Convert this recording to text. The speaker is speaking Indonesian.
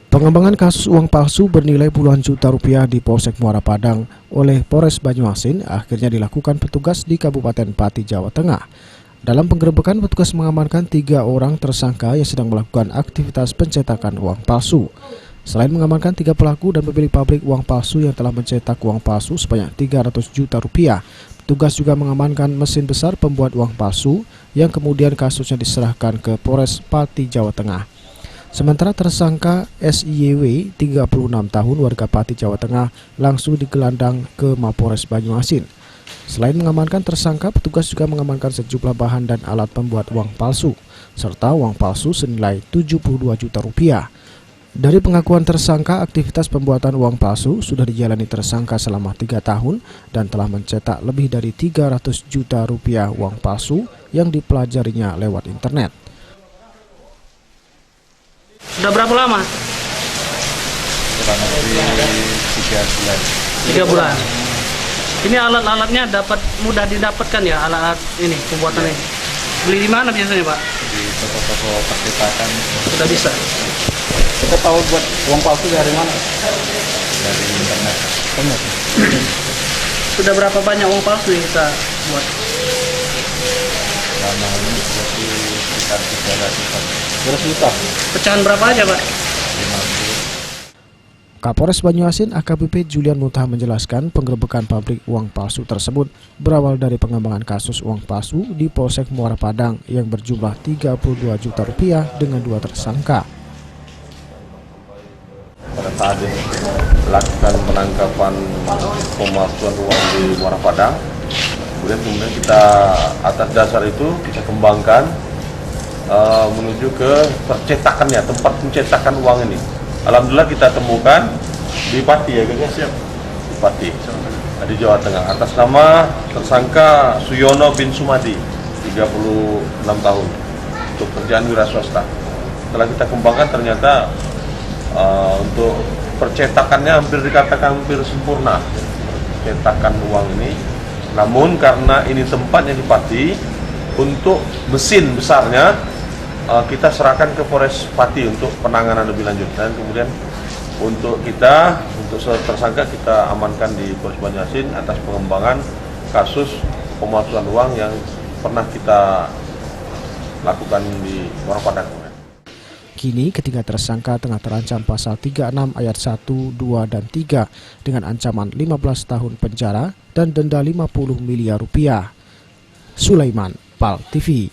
Pengembangan kasus uang palsu bernilai puluhan juta rupiah di Polsek Muara Padang oleh Polres Banyuasin akhirnya dilakukan petugas di Kabupaten Pati, Jawa Tengah. Dalam penggerebekan, petugas mengamankan 3 orang tersangka yang sedang melakukan aktivitas pencetakan uang palsu. Selain mengamankan 3 pelaku dan pemilik pabrik uang palsu yang telah mencetak uang palsu sebanyak 300 juta rupiah, petugas juga mengamankan mesin besar pembuat uang palsu yang kemudian kasusnya diserahkan ke Polres Pati, Jawa Tengah. Sementara tersangka SIYW, 36 tahun, warga Pati, Jawa Tengah, langsung digelandang ke Mapores Banyuasin. Selain mengamankan tersangka, petugas juga mengamankan sejumlah bahan dan alat pembuat uang palsu, serta uang palsu senilai 72 juta rupiah. Dari pengakuan tersangka, aktivitas pembuatan uang palsu sudah dijalani tersangka selama 3 tahun dan telah mencetak lebih dari 300 juta rupiah uang palsu yang dipelajarinya lewat internet. Sudah berapa lama? Kurang lebih 3 bulan. 3 bulan. Ini alat-alatnya mudah didapatkan ya, alat-alat ini pembuatannya. Beli di mana biasanya, Pak? Di toko-toko percetakan. Sudah bisa. Kita tahu buat uang palsu dari mana? Dari internet. Sudah berapa banyak uang palsu yang kita buat? Lama ini berarti sekitar 300 juta. Pecahan berapa aja, Pak? 50. Kapolres Banyuasin AKBP Julian Mutha menjelaskan penggerebekan pabrik uang palsu tersebut berawal dari pengembangan kasus uang palsu di Polsek Muara Padang yang berjumlah 32 juta rupiah dengan 2 tersangka. Pada saat melakukan penangkapan pemalsuan uang di Muara Padang, kemudian kita atas dasar itu kita kembangkan menuju ke percetakannya, tempat pencetakan uang ini. Alhamdulillah kita temukan di Pati, ya guys, di Pati, di Jawa Tengah, atas nama tersangka Suyono bin Sumadi, 36 tahun, untuk kerjaan wira swasta. Setelah kita kembangkan ternyata untuk percetakannya dikatakan hampir sempurna, cetakan uang ini. Namun karena ini tempatnya di Pati, untuk mesin besarnya kita serahkan ke Polres Pati untuk penanganan lebih lanjut, dan kemudian untuk tersangka kita amankan di Polres Banyuasin atas pengembangan kasus pemalsuan uang yang pernah kita lakukan di Muara Padang. Kini ketiga tersangka tengah terancam pasal 36 ayat 1, 2, dan 3 dengan ancaman 15 tahun penjara dan denda 50 miliar rupiah. Sulaiman, PAL TV.